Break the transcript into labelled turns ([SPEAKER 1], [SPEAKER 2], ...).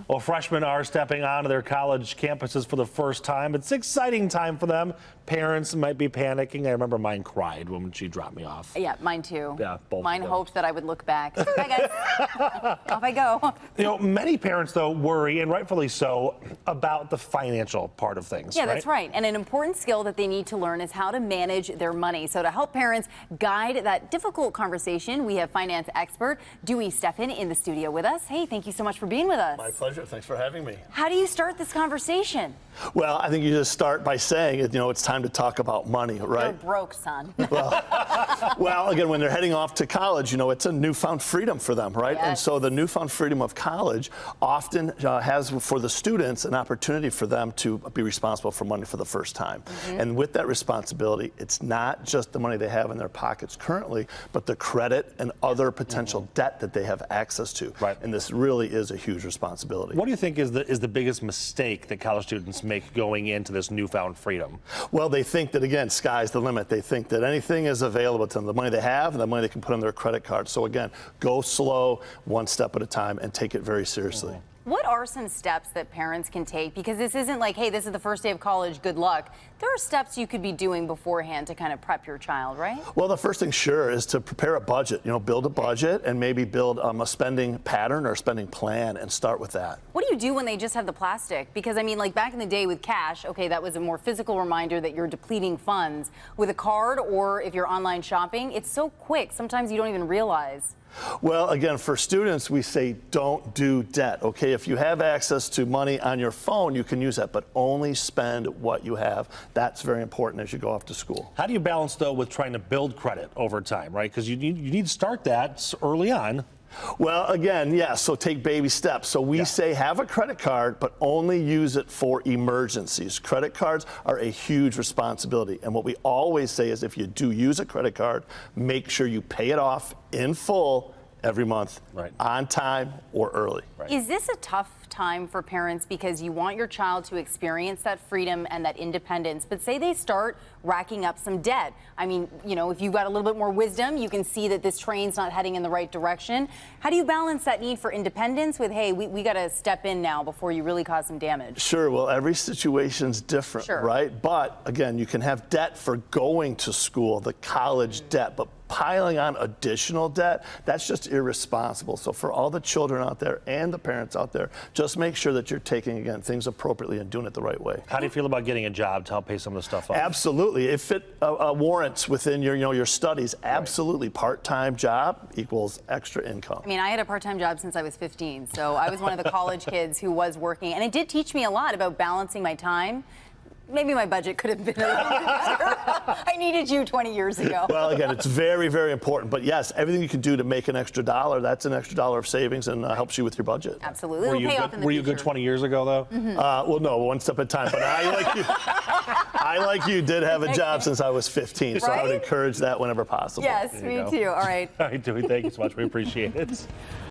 [SPEAKER 1] Well, freshmen are stepping onto their college campuses for the first time. It's an exciting time for them. Parents might be panicking. I remember mine cried when she dropped me off.
[SPEAKER 2] Yeah, mine too.
[SPEAKER 1] Yeah, both
[SPEAKER 2] Mine
[SPEAKER 1] of them.
[SPEAKER 2] hoped that I would look back. Bye, guys. Off I go.
[SPEAKER 1] You know, many parents, though, worry, and rightfully so, about the financial part of things.
[SPEAKER 2] Yeah, that's right. And an important skill that they need to learn is how to manage their money. So to help parents guide that difficult conversation, we have finance expert Dewey Steffen in the studio with us. Hey, thank you so much for being with us.
[SPEAKER 3] My pleasure. Thanks for having me.
[SPEAKER 2] How do you start this conversation?
[SPEAKER 3] Well, I think you just start by saying, it's time to talk about money, right?
[SPEAKER 2] You're broke, son.
[SPEAKER 3] Well, again, when they're heading off to college, it's a newfound freedom for them, right?
[SPEAKER 2] Yes.
[SPEAKER 3] And so the newfound freedom of college often has for the students an opportunity for them to be responsible for money for the first time. And with that responsibility, it's not just the money they have in their pockets currently, but the credit and other potential debt that they have access to.
[SPEAKER 1] Right.
[SPEAKER 3] And this really is a huge responsibility.
[SPEAKER 1] What do you think is the biggest mistake that college students make going into this newfound freedom?
[SPEAKER 3] Well, they think that, again, sky's the limit. They think that anything is available to them, the money they have and the money they can put on their credit card. So again, go slow, one step at a time, and take it very seriously.
[SPEAKER 2] What are some steps that parents can take? Because this isn't like, hey, this is the first day of college, good luck. There are steps you could be doing beforehand to kind of prep your child, right?
[SPEAKER 3] Well, the first thing, sure, is to prepare a budget. Build a budget and maybe build a spending pattern or spending plan and start with that.
[SPEAKER 2] What do you do when they just have the plastic? Because, I mean, like back in the day with cash, okay, that was a more physical reminder that you're depleting funds. With a card or if you're online shopping, it's so quick. Sometimes you don't even realize.
[SPEAKER 3] Well, again, for students, we say don't do debt, okay? If you have access to money on your phone, you can use that, but only spend what you have. That's very important as you go off to school.
[SPEAKER 1] How do you balance, though, with trying to build credit over time, right? Because you need to start that early on.
[SPEAKER 3] Well, again, yes, so take baby steps. So we say have a credit card, but only use it for emergencies. Credit cards are a huge responsibility. And what we always say is if you do use a credit card, make sure you pay it off in full every month, on time or early.
[SPEAKER 2] Right. Is this a tough time for parents because you want your child to experience that freedom and that independence, but say they start racking up some debt? I mean, if you've got a little bit more wisdom, you can see that this train's not heading in the right direction. How do you balance that need for independence with, hey, we got to step in now before you really cause some damage?
[SPEAKER 3] Sure. Well, every situation's different, right? But again, you can have debt for going to school, the college debt, but piling on additional debt, that's just irresponsible. So for all the children out there and the parents out there, just make sure that you're taking, again, things appropriately and doing it the right way.
[SPEAKER 1] How do you feel about getting a job to help pay some of the stuff off?
[SPEAKER 3] Absolutely. If it warrants within your studies, absolutely. Part-time job equals extra income.
[SPEAKER 2] I mean, I had a part-time job since I was 15, so I was one of the college kids who was working, and it did teach me a lot about balancing my time. Maybe my budget could have been a little bit better. I needed you 20 years ago.
[SPEAKER 3] Well, again, it's very, very important. But yes, everything you can do to make an extra dollar, that's an extra dollar of savings and helps you with your budget.
[SPEAKER 2] Absolutely.
[SPEAKER 1] Were you good 20 years ago, though?
[SPEAKER 3] Well, no, one step at a time. But I, like you, did have a job since I was 15. So I would encourage that whenever possible.
[SPEAKER 2] Yes, me too. All right.
[SPEAKER 1] All right, Dewey, thank you so much. We appreciate it.